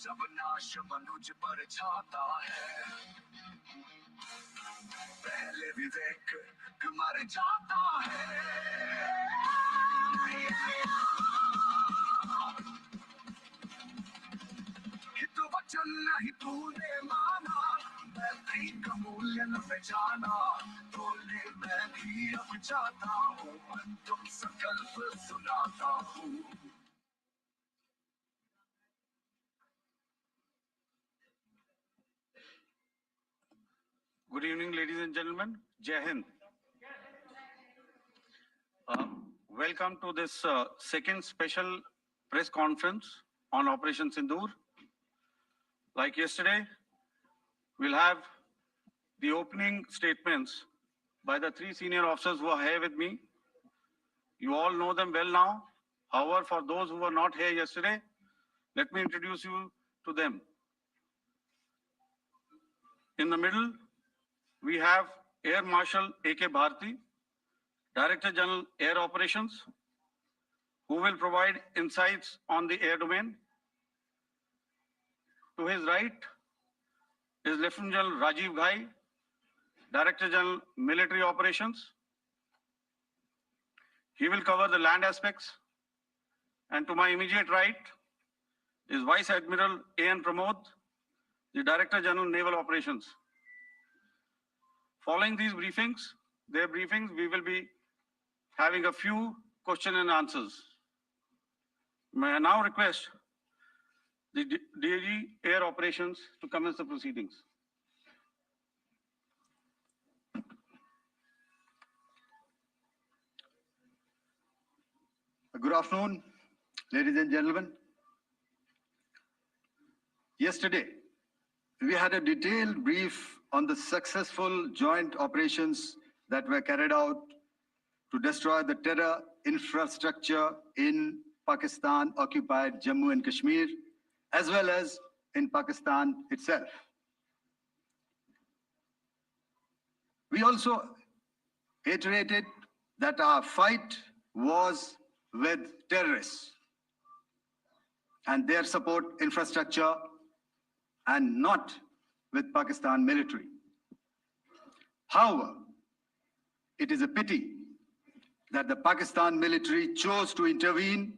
जब नाश मनुज पर छाता है, पहले विवेक मर जाता है। हित वचन नहीं तूने माना, मैं का मूल्य न पहचाना, बोले मैं भी अब जाता हूँ, तुम संकल्प सुनाता हूँ। Good evening, ladies and gentlemen. Jai Hind. Welcome to this second special press conference on Operation Sindoor. Like yesterday, we'll have the opening statements by the three senior officers who are here with me. You all know them well now. However, for those who were not here yesterday, let me introduce you to them. In the middle, we have Air Marshal A.K. Bharti, Director General Air Operations, who will provide insights on the air domain. To his right is Lieutenant General Rajiv Ghai, Director General Military Operations. He will cover the land aspects. And to my immediate right is Vice Admiral A.N. Pramod, the Director General Naval Operations. Following these briefings, we will be having a few question and answers. May I now request the DG Air Operations to commence the proceedings. Good afternoon, ladies and gentlemen. Yesterday, we had a detailed brief on the successful joint operations that were carried out to destroy the terror infrastructure in Pakistan-occupied Jammu and Kashmir, as well as in Pakistan itself. We also iterated that our fight was with terrorists and their support infrastructure and not with Pakistan military. However, it is a pity that the Pakistan military chose to intervene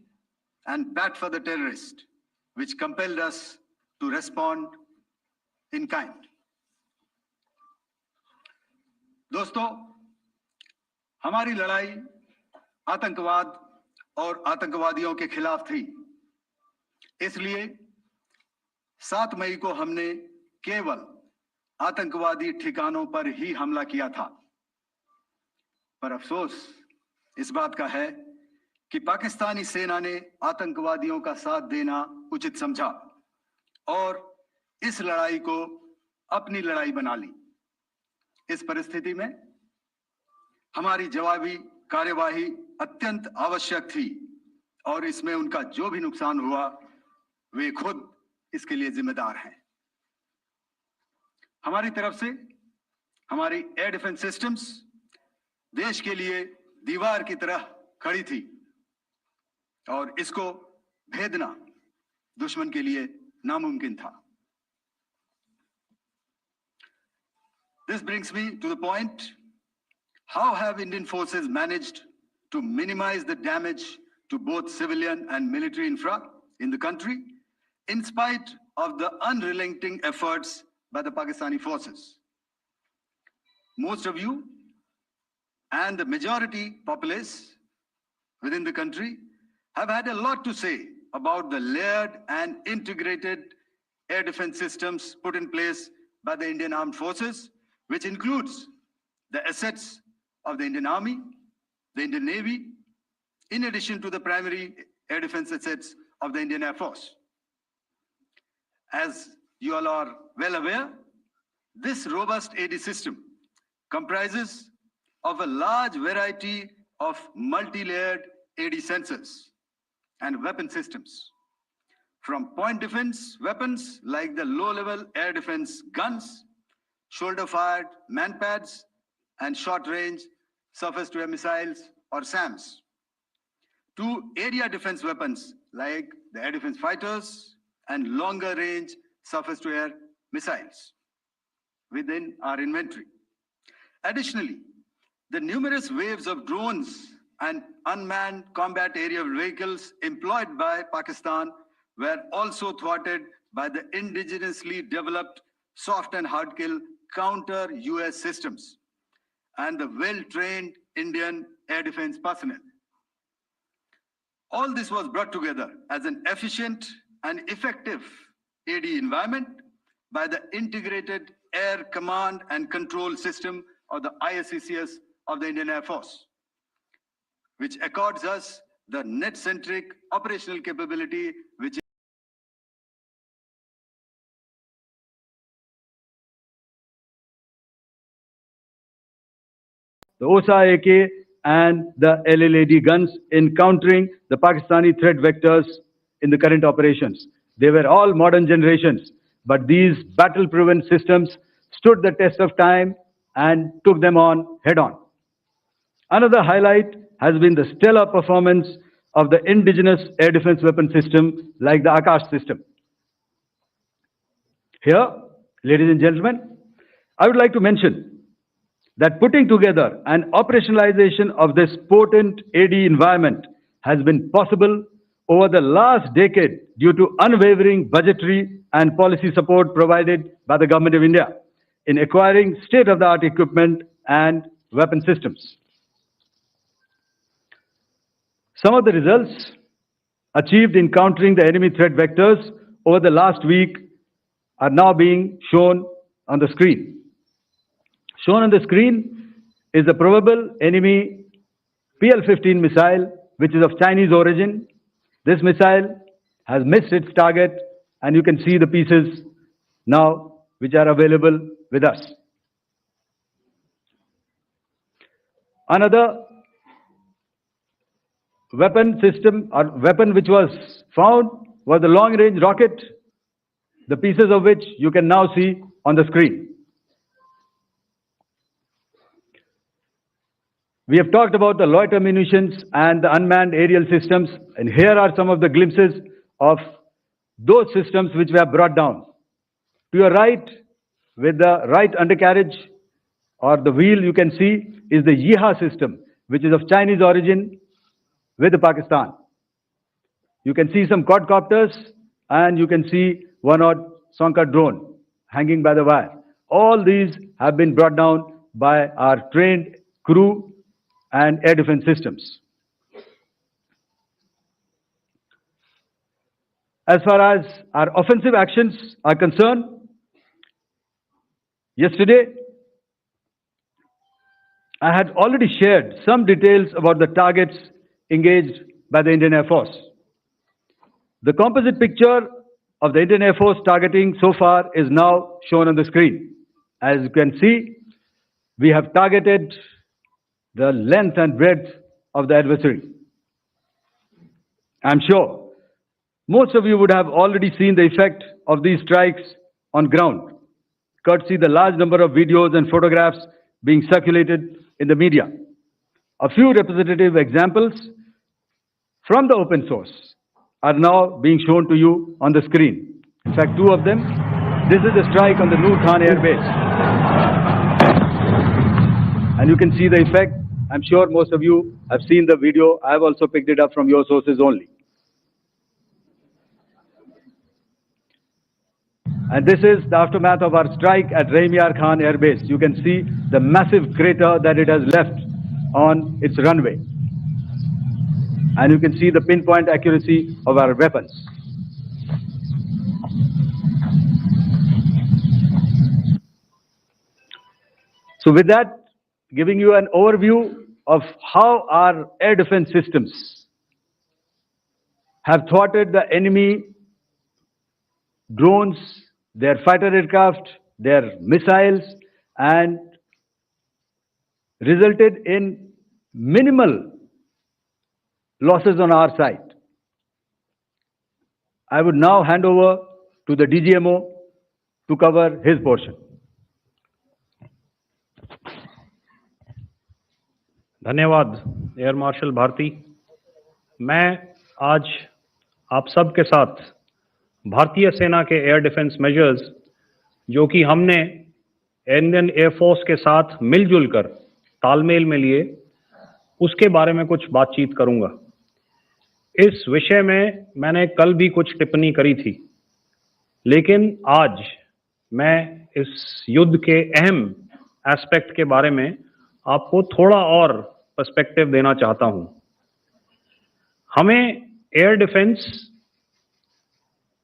and bat for the terrorist, which compelled us to respond in kind. दोस्तों, हमारी लड़ाई आतंकवाद और आतंकवादियों के खिलाफ थी। इसलिए 7 मई को हमने केवल आतंकवादी ठिकानों पर ही हमला किया था। पर अफसोस इस बात का है कि पाकिस्तानी सेना ने आतंकवादियों का साथ देना उचित समझा और इस लड़ाई को अपनी लड़ाई बना ली। इस परिस्थिति में हमारी जवाबी कार्यवाही अत्यंत आवश्यक थी और इसमें उनका जो भी नुकसान हुआ, वे खुद इसके लिए जिम्मेदार हैं। हमारी तरफ से हमारी एयर डिफेंस सिस्टम्स देश के लिए दीवार की तरह खड़ी थी और इसको भेदना दुश्मन के लिए नामुमकिन था। This brings me to the point, how have Indian forces managed to minimize the damage to both civilian and military infra in the country, in spite of the unrelenting efforts by the Pakistani forces? Most of you and the majority populace within the country have had a lot to say about the layered and integrated air defense systems put in place by the Indian Armed Forces, which includes the assets of the Indian Army, the Indian Navy, in addition to the primary air defense assets of the Indian Air Force. As you all are well aware, this robust AD system comprises of a large variety of multi-layered AD sensors and weapon systems. From point defense weapons like the low-level air defense guns, shoulder-fired manpads, and short-range surface-to-air missiles or SAMs, to area defense weapons like the air defense fighters and longer-range surface-to-air missiles within our inventory. Additionally, the numerous waves of drones and unmanned combat aerial vehicles employed by Pakistan were also thwarted by the indigenously developed soft and hard kill counter US systems and the well-trained Indian air defense personnel. All this was brought together as an efficient and effective AD environment by the Integrated Air Command and Control System or the ISCCS of the Indian Air Force, which accords us the net-centric operational capability which the OSA AK and the LLAD guns in countering the Pakistani threat vectors in the current operations. They were all modern generations, but these battle-proven systems stood the test of time and took them on head-on. Another highlight has been the stellar performance of the indigenous air defense weapon system like the Akash system. Here, ladies and gentlemen, I would like to mention that putting together and operationalization of this potent AD environment has been possible over the last decade due to unwavering budgetary and policy support provided by the Government of India in acquiring state-of-the-art equipment and weapon systems. Some of the results achieved in countering the enemy threat vectors over the last week are now being shown on the screen. Shown on the screen is the probable enemy PL-15 missile, which is of Chinese origin. This missile has missed its target, and you can see the pieces now which are available with us. Another weapon system or weapon which was found was the long-range rocket, the pieces of which you can now see on the screen. We have talked about the loiter munitions and the unmanned aerial systems, and here are some of the glimpses of those systems which we have brought down. To your right, with the right undercarriage or the wheel, you can see is the Yeeha system, which is of Chinese origin with Pakistan. You can see some quadcopters and you can see one odd Sonka drone hanging by the wire. All these have been brought down by our trained crew and air defense systems. As far as our offensive actions are concerned, yesterday I had already shared some details about the targets engaged by the Indian Air Force. The composite picture of the Indian Air Force targeting so far is now shown on the screen. As you can see, we have targeted the length and breadth of the adversary. I'm sure most of you would have already seen the effect of these strikes on ground, courtesy the large number of videos and photographs being circulated in the media. A few representative examples from the open source are now being shown to you on the screen. In fact, two of them. This is the strike on the Noor Khan Air Base. And you can see the effect. I'm sure most of you have seen the video. I have also picked it up from your sources only. And this is the aftermath of our strike at Rahim Khan Air Base. You can see the massive crater that it has left on its runway. And you can see the pinpoint accuracy of our weapons. So with that, giving you an overview of how our air defense systems have thwarted the enemy drones their fighter aircraft, their missiles, and resulted in minimal losses on our side. I would now hand over to the DGMO to cover his portion. धन्यवाद air marshal Bharti. मैं आज आप सब के साथ भारतीय सेना के एयर डिफेंस मेजर्स जो कि हमने इंडियन एयरफोर्स के साथ मिलजुल कर तालमेल में लिए, उसके बारे में कुछ बातचीत करूंगा। इस विषय में मैंने कल भी कुछ टिप्पणी करी थी, लेकिन आज मैं इस युद्ध के अहम एस्पेक्ट के बारे में आपको थोड़ा और पर्सपेक्टिव देना चाहता हूं। हमें एयर डिफेंस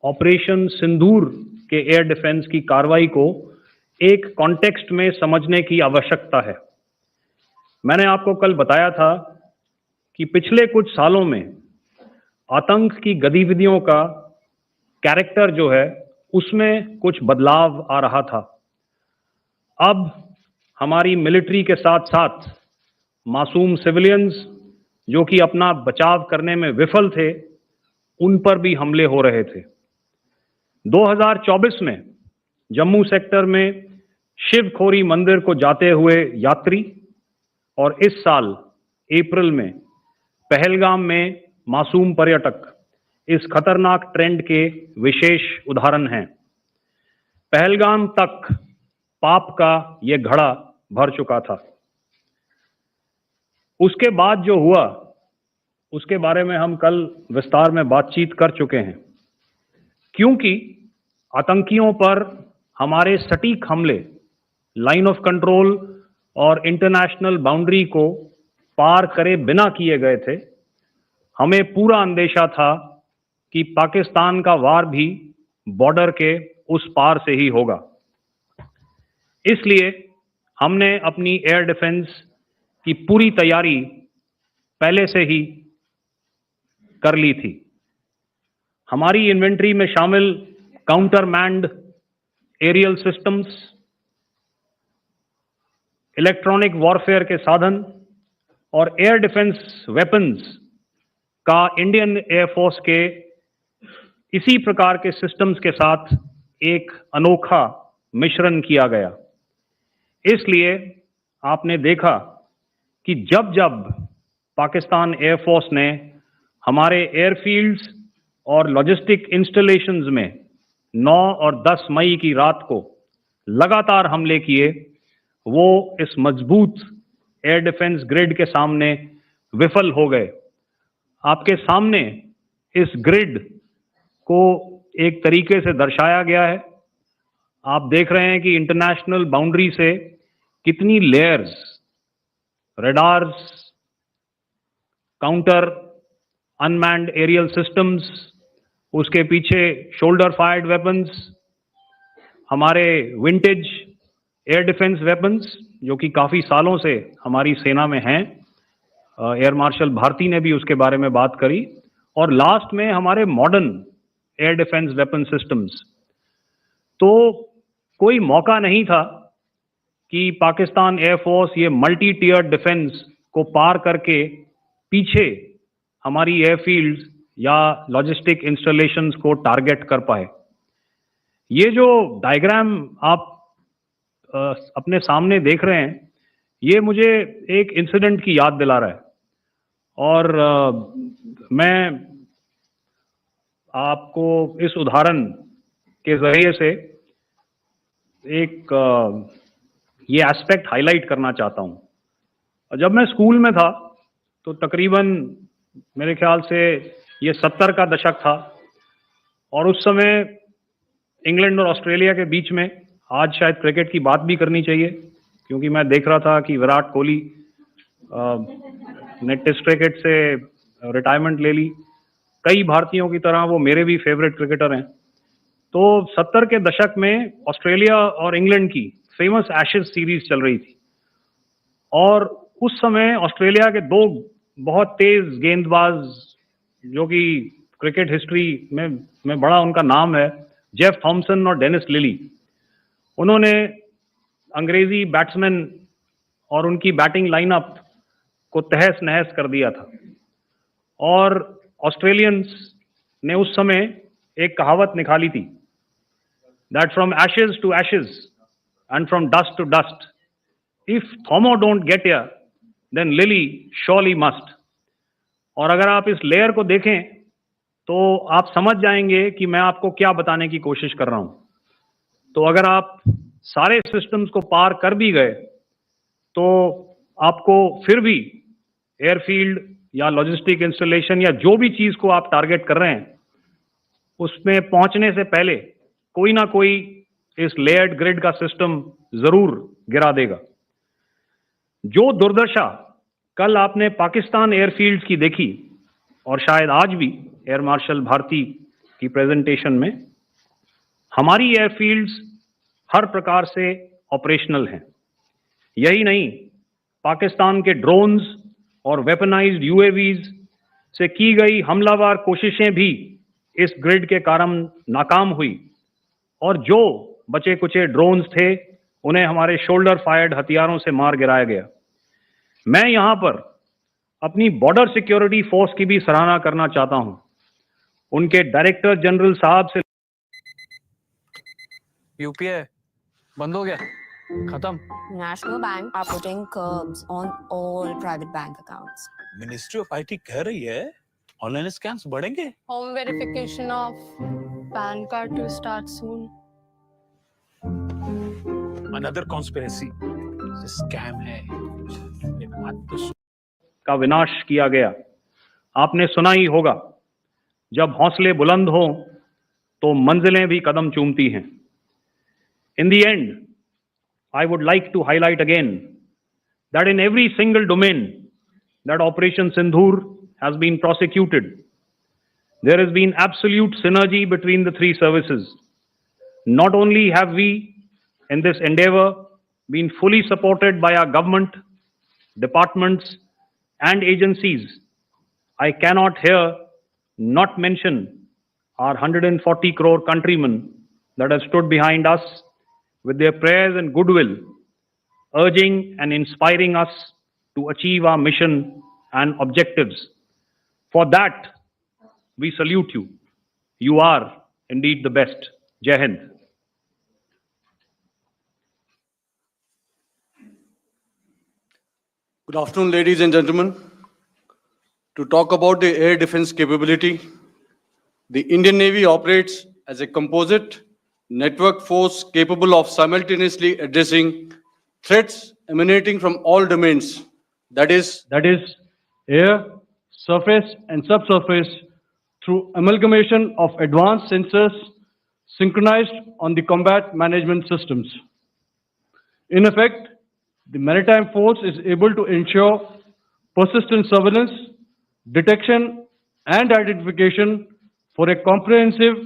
ऑपरेशन सिंदूर के एयर डिफेंस की कार्रवाई को एक कॉन्टेक्स्ट में समझने की आवश्यकता है। मैंने आपको कल बताया था कि पिछले कुछ सालों में आतंक की गतिविधियों का कैरेक्टर जो है उसमें कुछ बदलाव आ रहा था। अब हमारी मिलिट्री के साथ साथ मासूम सिविलियंस जो कि अपना बचाव करने में विफल थे, उन पर भी हमले हो रहे थे। 2024 में जम्मू सेक्टर में शिवखोरी मंदिर को जाते हुए यात्री और इस साल अप्रैल में पहलगाम में मासूम पर्यटक इस खतरनाक ट्रेंड के विशेष उदाहरण हैं। पहलगाम तक पाप का ये घड़ा भर चुका था। उसके बाद जो हुआ उसके बारे में हम कल विस्तार में बातचीत कर चुके हैं, क्योंकि आतंकियों पर हमारे सटीक हमले लाइन ऑफ कंट्रोल और इंटरनेशनल बाउंड्री को पार करे बिना किए गए थे। हमें पूरा अंदेशा था कि पाकिस्तान का वार भी बॉर्डर के उस पार से ही होगा। इसलिए हमने अपनी एयर डिफेंस की पूरी तैयारी पहले से ही कर ली थी। हमारी इन्वेंट्री में शामिल counter manned aerial systems, electronic warfare के साधन और एयर डिफेंस वेपन्स का इंडियन एयरफोर्स के इसी प्रकार के सिस्टम्स के साथ एक अनोखा मिश्रण किया गया। इसलिए आपने देखा कि जब जब पाकिस्तान एयरफोर्स ने हमारे एयरफील्ड्स और लॉजिस्टिक इंस्टॉलेशंस में 9 और 10 मई की रात को लगातार हमले किए, वो इस मजबूत एयर डिफेंस ग्रिड के सामने विफल हो गए। आपके सामने इस ग्रिड को एक तरीके से दर्शाया गया है। आप देख रहे हैं कि इंटरनेशनल बाउंड्री से कितनी layers, radars, counter unmanned aerial systems, उसके पीछे शोल्डर फायर्ड वेपन्स, हमारे विंटेज एयर डिफेंस वेपन्स जो कि काफ़ी सालों से हमारी सेना में हैं। एयर मार्शल भारती ने भी उसके बारे में बात करी। और लास्ट में हमारे modern air defence weapon systems. तो कोई मौका नहीं था कि पाकिस्तान एयरफोर्स ये मल्टी टीयर डिफेंस को पार करके पीछे हमारी एयरफील्ड्स या लॉजिस्टिक इंस्टॉलेशंस को टारगेट कर पाए। ये जो डायग्राम आप अपने सामने देख रहे हैं, ये मुझे एक इंसिडेंट की याद दिला रहा है। और मैं आपको इस उदाहरण के जरिए से एक ये एस्पेक्ट हाईलाइट करना चाहता हूं। जब मैं स्कूल में था तो तकरीबन मेरे ख्याल से ये 70 का दशक था और उस समय इंग्लैंड और ऑस्ट्रेलिया के बीच में, आज शायद क्रिकेट की बात भी करनी चाहिए क्योंकि मैं देख रहा था कि विराट कोहली ने टेस्ट क्रिकेट से रिटायरमेंट ले ली। कई भारतीयों की तरह वो मेरे भी फेवरेट क्रिकेटर हैं। तो 70 के दशक में ऑस्ट्रेलिया और इंग्लैंड की फेमस एशेज सीरीज चल रही थी और उस समय ऑस्ट्रेलिया के दो बहुत तेज गेंदबाज जो कि क्रिकेट हिस्ट्री में बड़ा उनका नाम है, जेफ थॉमसन और डेनिस लिली, उन्होंने अंग्रेजी बैट्समैन और उनकी बैटिंग लाइनअप को तहस नहस कर दिया था। और ऑस्ट्रेलियंस ने उस समय एक कहावत निकाली थी, that from ashes to ashes and from dust to dust, if Thommo don't get here then Lillee surely must. और अगर आप इस लेयर को देखें तो आप समझ जाएंगे कि मैं आपको क्या बताने की कोशिश कर रहा हूं। तो अगर आप सारे सिस्टम्स को पार कर भी गए तो आपको फिर भी एयरफील्ड या लॉजिस्टिक इंस्टॉलेशन या जो भी चीज को आप टारगेट कर रहे हैं उसमें पहुंचने से पहले कोई ना कोई इस लेयर्ड ग्रिड का सिस्टम जरूर गिरा देगा। जो दुर्दशा कल आपने पाकिस्तान एयरफील्ड्स की देखी और शायद आज भी एयर मार्शल भारती की प्रेजेंटेशन में, हमारी एयरफील्ड्स हर प्रकार से ऑपरेशनल हैं। यही नहीं, पाकिस्तान के ड्रोन्स और वेपनाइज्ड यूएवीज से की गई हमलावर कोशिशें भी इस ग्रिड के कारण नाकाम हुई और जो बचे कुचे ड्रोन्स थे उन्हें हमारे शोल्डर फायर्ड हथियारों से मार गिराया गया। मैं यहां पर अपनी बॉर्डर सिक्योरिटी फोर्स की भी सराहना करना चाहता हूं। उनके डायरेक्टर जनरल साहब से यूपीआई बंद हो गया, खत्म। National Bank are putting curbs on all private bank accounts. Ministry of IT कह रही है ऑनलाइन स्कैम्स बढ़ेंगे। Home verification of PAN card to start soon. Another conspiracy scam है। ये बात तो का विनाश किया गया। आपने सुना ही होगा, जब हौसले बुलंद हों तो मंजिलें भी कदम चूमती हैं। In the end, I would like to highlight again that in every single domain that Operation Sindoor has been prosecuted, there has been absolute synergy between the three services. Not only have we, in this endeavor, been fully supported by our government, departments, and agencies, I cannot here not mention our 140 crore countrymen that have stood behind us with their prayers and goodwill, urging and inspiring us to achieve our mission and objectives. For that, we salute you. You are indeed the best. Jai Hind. Good afternoon, ladies and gentlemen. To talk about the air defense capability, the Indian Navy operates as a composite network force capable of simultaneously addressing threats emanating from all domains, that is air, surface and subsurface, through amalgamation of advanced sensors synchronized on the combat management systems. In effect, the maritime force is able to ensure persistent surveillance, detection and identification for a comprehensive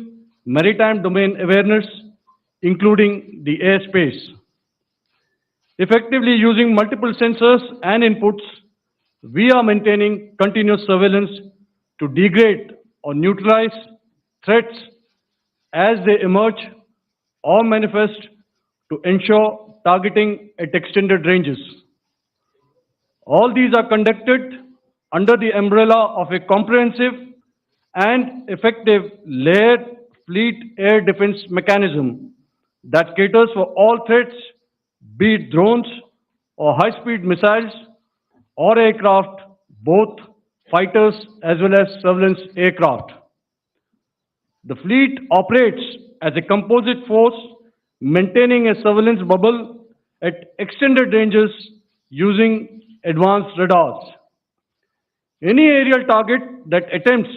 maritime domain awareness, including the airspace. Effectively using multiple sensors and inputs, we are maintaining continuous surveillance to degrade or neutralize threats as they emerge or manifest, to ensure targeting at extended ranges. All these are conducted under the umbrella of a comprehensive and effective layered fleet air defense mechanism that caters for all threats, be it drones or high-speed missiles or aircraft, both fighters as well as surveillance aircraft. The fleet operates as a composite force, maintaining a surveillance bubble at extended ranges using advanced radars. Any aerial target that attempts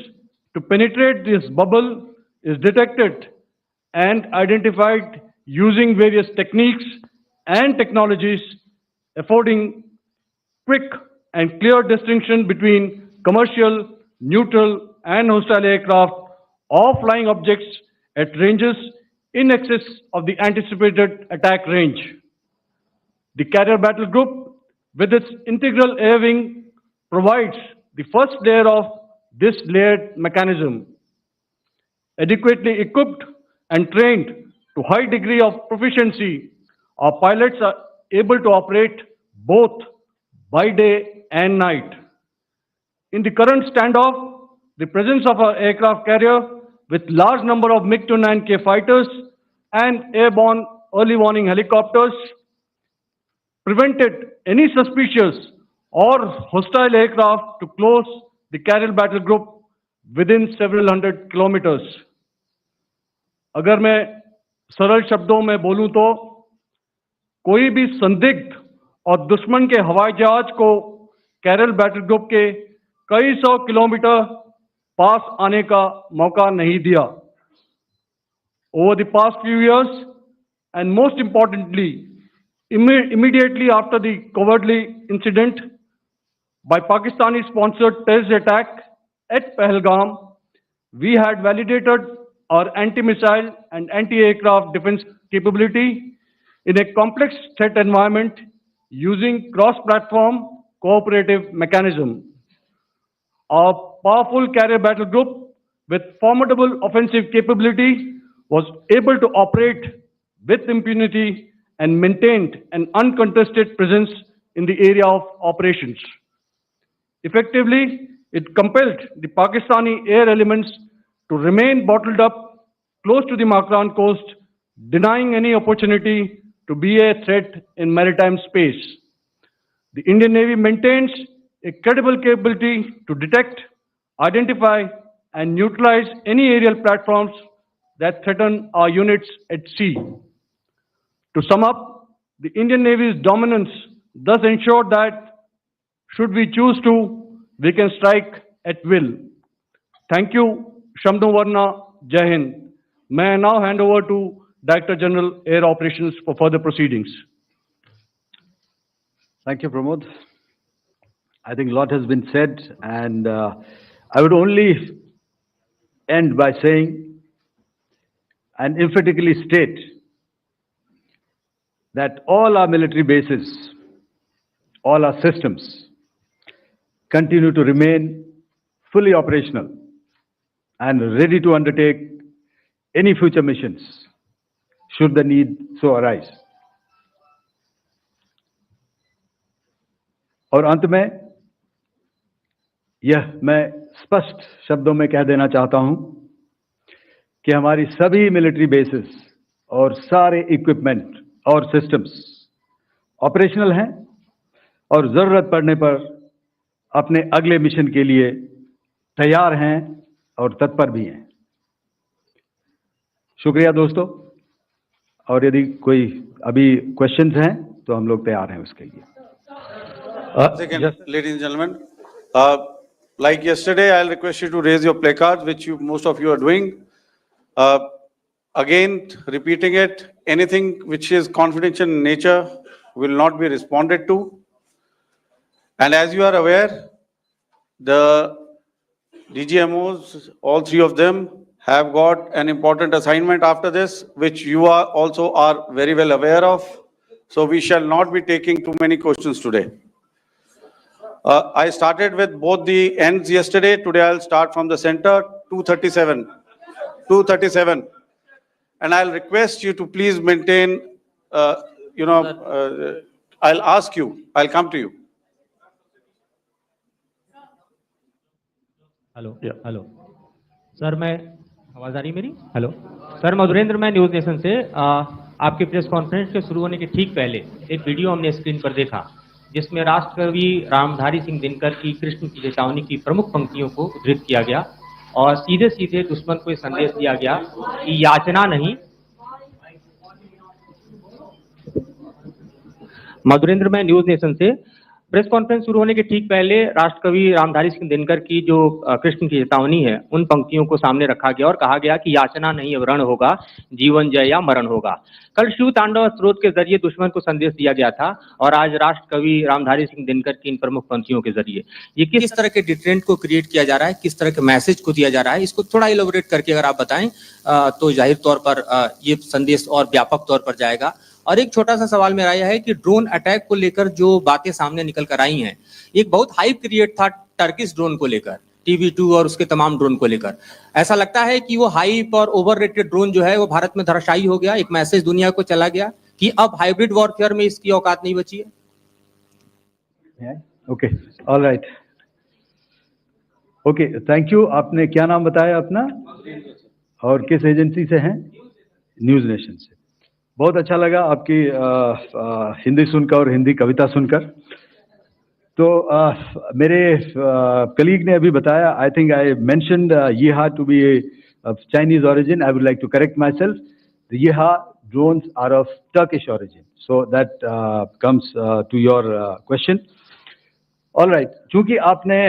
to penetrate this bubble is detected and identified using various techniques and technologies, affording quick and clear distinction between commercial, neutral, and hostile aircraft or flying objects at ranges in excess of the anticipated attack range. The carrier battle group, with its integral air wing, provides the first layer of this layered mechanism. Adequately equipped and trained to high degree of proficiency, our pilots are able to operate both by day and night. In the current standoff, the presence of our aircraft carrier with large number of MiG-29K fighters and airborne early warning helicopters prevented any suspicious or hostile aircraft to close the Carrier battle group within several hundred kilometers. अगर मैं सरल शब्दों में बोलूं तो कोई भी संदिग्ध और दुश्मन के हवाई जहाज को कैरल बैटल ग्रुप के कई सौ किलोमीटर पास आने का मौका नहीं दिया. Over the past few years, and most importantly, immediately after the cowardly incident by Pakistani-sponsored terrorist attack at Pahalgam, we had validated our anti-missile and anti-aircraft defense capability in a complex threat environment using cross-platform cooperative mechanism. Our powerful carrier battle group with formidable offensive capability was able to operate with impunity and maintained an uncontested presence in the area of operations. Effectively, it compelled the Pakistani air elements to remain bottled up close to the Makran coast, denying any opportunity to be a threat in maritime space. The Indian Navy maintains a credible capability to detect, identify, and neutralize any aerial platforms that threaten our units at sea. To sum up, the Indian Navy's dominance thus ensured that, should we choose to, we can strike at will. Thank you, Shamdhu Varna, Jai Hind. May I now hand over to Director General Air Operations for further proceedings. Thank you, Pramod. I think a lot has been said, and I would only end by saying and emphatically state that all our military bases, all our systems continue to remain fully operational and ready to undertake any future missions should the need so arise. और अंत में यह मैं स्पष्ट शब्दों में कह देना चाहता हूं कि हमारी सभी मिलिट्री बेसेस और सारे इक्विपमेंट और सिस्टम्स ऑपरेशनल हैं और जरूरत पड़ने पर अपने अगले मिशन के लिए तैयार हैं और तत्पर भी हैं. शुक्रिया दोस्तों, और यदि कोई अभी क्वेश्चंस हैं तो हम लोग तैयार हैं उसके लिए. Ladies and gentlemen, like yesterday, I'll request you to raise your placards, which most of you are doing. Again, repeating it, anything which is confidential in nature will not be responded to. And as you are aware, the DGMOs, all three of them, have got an important assignment after this, which you are also very well aware of. So we shall not be taking too many questions today. I started with both the ends yesterday. Today I'll start from the center, 237. 237. And I'll request you to please maintain, I'll ask you, I'll come to you. Hello hello sir, मैं आवाज आ रही मेरी? Hello sir, Madhurendra, मैं news nation से आपके press conference के शुरू होने के ठीक पहले एक वीडियो हमने स्क्रीन पर देखा जिसमें राष्ट्रकवि रामधारी सिंह दिनकर की कृष्ण की चेतावनी की प्रमुख पंक्तियों को उद्धृत किया गया और सीधे सीधे दुश्मन को संदेश दिया गया कि याचना नहीं. मधुरेंद्र, मैं न्यूज नेशन से प्रेस कॉन्फ्रेंस शुरू होने के ठीक पहले राष्ट्रकवि रामधारी सिंह दिनकर की जो कृष्ण की चेतावनी है उन पंक्तियों को सामने रखा गया और कहा गया कि याचना नहीं वरण होगा, जीवन जय या मरण होगा. कल शिव तांडव स्रोत के जरिए दुश्मन को संदेश दिया गया था और आज राष्ट्रकवि रामधारी सिंह दिनकर की इन प्रमुख पंक्तियों के जरिए ये किस तरह के डिटेरेंट को क्रिएट किया जा रहा है, किस तरह के मैसेज को दिया जा रहा है, इसको थोड़ा इलेबोरेट करके अगर आप बताएं तो जाहिर तौर पर ये संदेश और व्यापक तौर पर जाएगा. और एक छोटा सा सवाल मेरा यह है कि ड्रोन अटैक को लेकर जो बातें सामने निकल कर आई हैं, एक बहुत हाइप क्रिएट था टर्किश ड्रोन को लेकर TB2 और उसके तमाम ड्रोन को लेकर। ऐसा लगता है कि वो हाइप और ओवररेटेड ड्रोन जो है वो भारत में धराशायी हो गया, एक मैसेज दुनिया को चला गया कि अब हाइब्रिड वॉरफेयर में इसकी औकात नहीं बची है। Okay, all right, okay, thank you. आपने क्या नाम बताया अपना और किस एजेंसी से हैं? न्यूज नेशन से। बहुत अच्छा लगा आपकी हिंदी सुनकर और हिंदी कविता सुनकर। तो मेरे कलीग ने अभी बताया, I think I mentioned Yiha to be Chinese origin. I would like to correct myself. The Yeha drones are of Turkish origin. So that comes to your question. All right. चूंकि आपने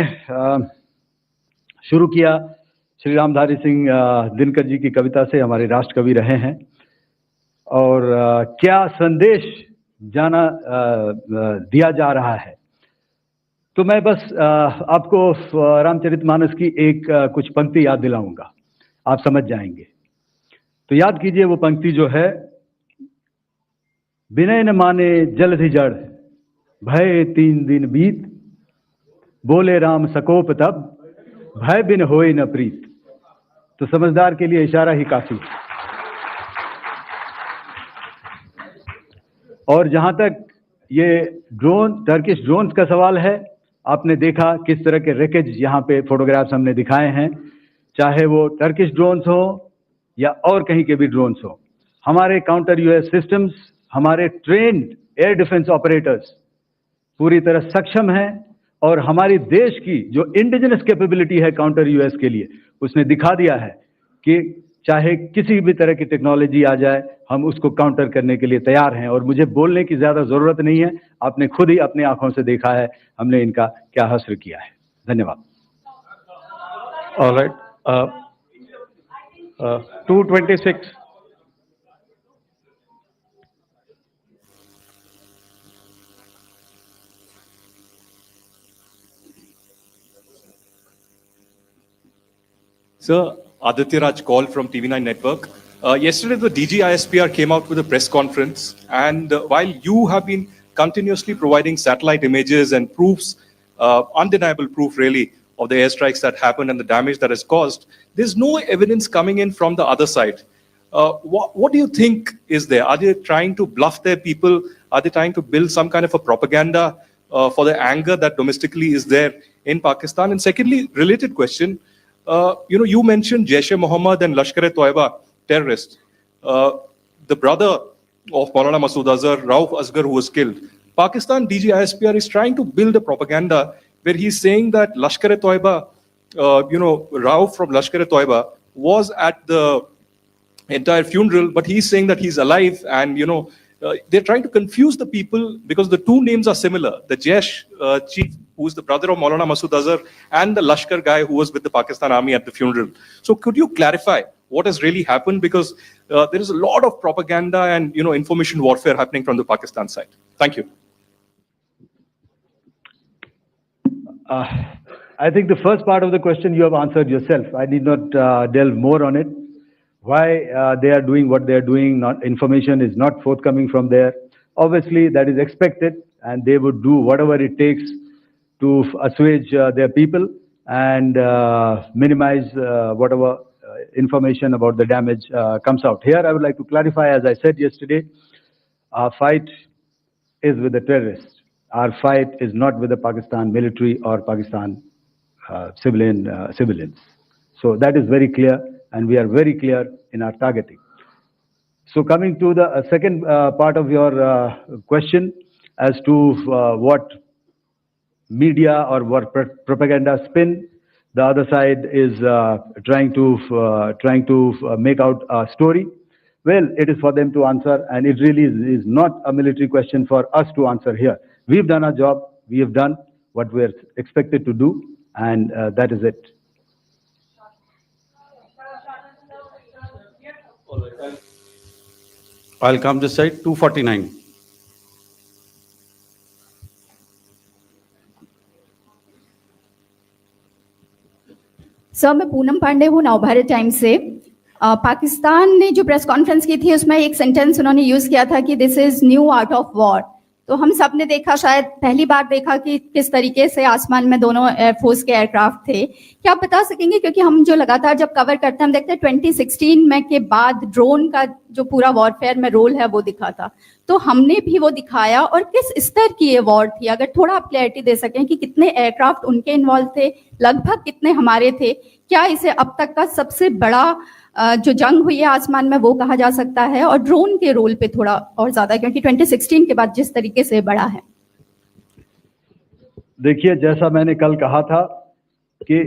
शुरू किया श्री रामधारी सिंह दिनकर जी की कविता से, हमारे राष्ट्र कवि रहे हैं, और क्या संदेश दिया जा रहा है, तो मैं बस आपको रामचरितमानस की एक कुछ पंक्ति याद दिलाऊंगा, आप समझ जाएंगे। तो याद कीजिए वो पंक्ति जो है, विनय न माने जलधि जड़, भय 3 दिन बीत, बोले राम सकोप तब, भय बिन होए न प्रीत। तो समझदार के लिए इशारा ही काफी। और जहां तक ये ड्रोन, टर्किश ड्रोन्स का सवाल है, आपने देखा किस तरह के रेकेज यहाँ पे फोटोग्राफ्स हमने दिखाए हैं, चाहे वो टर्किश ड्रोन्स हो या और कहीं के भी ड्रोन्स हो। हमारे काउंटर यूएस सिस्टम्स, हमारे ट्रेन्ड एयर डिफेंस ऑपरेटर्स पूरी तरह सक्षम हैं, और हमारी देश की जो इंडिजिनस कैपेबिलिटी है काउंटर यूएस के लिए, उसने दिखा दिया है कि चाहे किसी भी तरह की टेक्नोलॉजी आ जाए, हम उसको काउंटर करने के लिए तैयार हैं। और मुझे बोलने की ज्यादा जरूरत नहीं है, आपने खुद ही अपनी आंखों से देखा है हमने इनका क्या हश्र किया है। धन्यवाद। All right. 226. Sir, Aditya Raj call from TV9 Network. Yesterday, the DGISPR came out with a press conference, and while you have been continuously providing satellite images and proofs, undeniable proof really, of the airstrikes that happened and the damage that is caused, there's no evidence coming in from the other side. What do you think is there? Are they trying to bluff their people? Are they trying to build some kind of a propaganda for the anger that domestically is there in Pakistan? And secondly, related question, you mentioned Jaish-e-Mohammed and Lashkar-e-Toiba terrorists. The brother of Maulana Masood Azhar, Rauf Asghar, who was killed. Pakistan DGISPR is trying to build a propaganda where he's saying that Lashkar-e-Toiba, Rauf from Lashkar-e-Toiba was at the entire funeral, but he's saying that he's alive, and they're trying to confuse the people because the two names are similar. The Jaish chief, who is the brother of Maulana Masood Azhar, and the Lashkar guy who was with the Pakistan army at the funeral. So could you clarify what has really happened? Because there is a lot of propaganda and information warfare happening from the Pakistan side. Thank you. I think the first part of the question you have answered yourself. I need not delve more on it. Why they are doing what they are doing, information is not forthcoming from there. Obviously, that is expected, and they would do whatever it takes to assuage their people and minimize whatever information about the damage comes out. Here, I would like to clarify, as I said yesterday, our fight is with the terrorists. Our fight is not with the Pakistan military or Pakistan civilians. So that is very clear, and we are very clear in our targeting. So coming to the second part of your question as to what media or what propaganda spin the other side is trying to make out a story. Well, it is for them to answer, and it really is not a military question for us to answer here. We've done our job. We have done what we're expected to do, and that is it. I'll come this side, 249. Sir, मैं पूनम पांडे हूँ, Navbharat times से। पाकिस्तान ने जो press conference की थी उसमें एक sentence उन्होंने यूज किया था कि this is new art of war. तो हम सब ने देखा, शायद पहली बार देखा कि किस तरीके से आसमान में दोनों एयरफोर्स के एयरक्राफ्ट थे। क्या आप बता सकेंगे, क्योंकि हम जो लगातार जब कवर करते हैं हम देखते हैं 2016 में के बाद ड्रोन का जो पूरा वॉरफेयर में रोल है वो दिखा था, तो हमने भी वो दिखाया, और किस स्तर की ये वॉर थी? अगर थोड़ा आप क्लैरिटी दे सकें कि कितने एयरक्राफ्ट उनके इन्वॉल्व थे, लगभग कितने हमारे थे, क्या इसे अब तक का सबसे बड़ा जो जंग हुई है आसमान में वो कहा जा सकता है? और ड्रोन के रोल पे थोड़ा और ज्यादा, क्योंकि 2016 के बाद जिस तरीके से बढ़ा है। देखिए, जैसा मैंने कल कहा था कि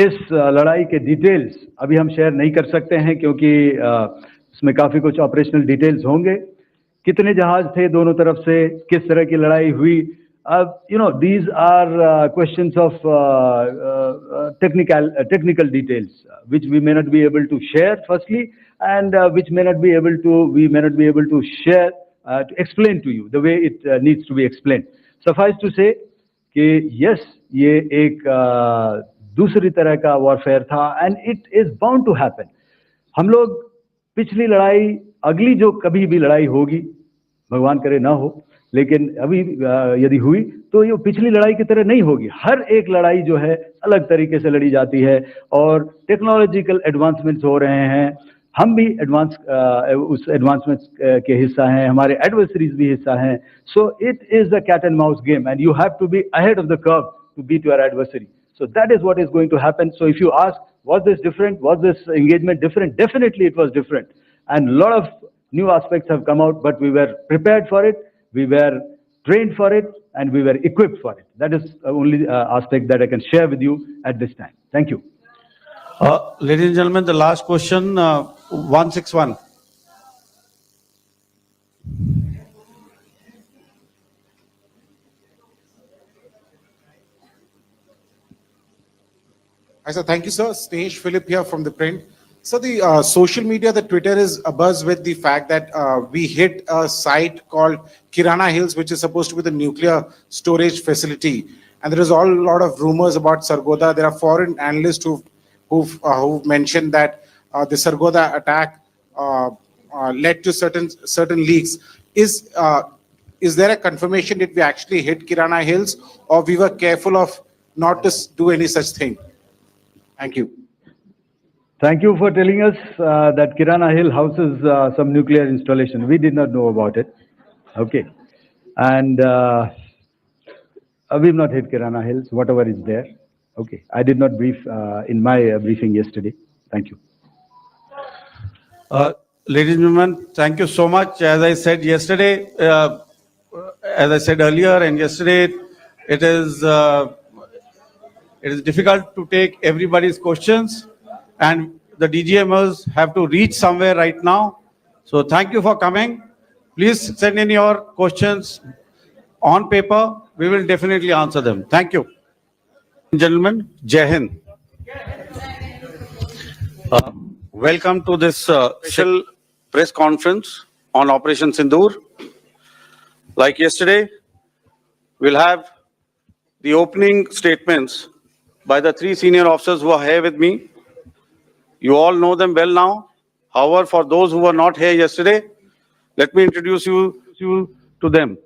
इस लड़ाई के डिटेल्स अभी हम शेयर नहीं कर सकते हैं, क्योंकि इसमें काफी कुछ ऑपरेशनल डिटेल्स होंगे। कितने जहाज थे दोनों तरफ से, किस तरह की लड़ाई हुई, these are questions of technical details, which we may not be able to share firstly, and which we may not be able to share, to explain to you the way it needs to be explained. Suffice to say कि yes, ये एक दूसरी तरह का warfare था, and it is bound to happen. हम लोग पिछली लड़ाई, अगली जो कभी भी लड़ाई होगी, भगवान करे ना हो, लेकिन अभी यदि हुई तो ये पिछली लड़ाई की तरह नहीं होगी। हर एक लड़ाई जो है अलग तरीके से लड़ी जाती है, और टेक्नोलॉजिकल एडवांसमेंट्स हो रहे हैं। हम भी उस एडवांसमेंट्स के हिस्सा हैं, हमारे एडवर्सरीज भी हिस्सा हैं। So it is a cat and mouse game, and you have to be ahead of the curve to beat your adversary. So that is what is going to happen. So if you ask, was this different? Was this engagement different? Definitely it was different. And a lot of new aspects have come out, but we were prepared for it, we were trained for it, and we were equipped for it. That is the only aspect that I can share with you at this time. Thank you. Ladies and gentlemen, the last question, 161. Hi, sir. Thank you, sir. Snesh Philip here from the print. So the social media, the Twitter is abuzz with the fact that we hit a site called Kirana Hills, which is supposed to be the nuclear storage facility. And there is a lot of rumors about Sargodha. There are foreign analysts who've mentioned that the Sargodha attack led to certain leaks. Is there a confirmation that we actually hit Kirana Hills, or we were careful of not to do any such thing? Thank you. Thank you for telling us that Kirana Hill houses some nuclear installation. We did not know about it. Okay. And we've not hit Kirana Hills, whatever is there. Okay. I did not brief in my briefing yesterday. Thank you. Ladies and gentlemen, thank you so much. As I said yesterday, as I said earlier and yesterday, it is difficult to take everybody's questions, and the DGMOs have to reach somewhere right now. So thank you for coming. Please send in your questions on paper. We will definitely answer them. Thank you. Gentlemen, Jai Hind. Welcome to this special press conference on Operation Sindoor. Like yesterday, we'll have the opening statements by the three senior officers who are here with me. You all know them well now. However, for those who were not here yesterday, let me introduce you to them.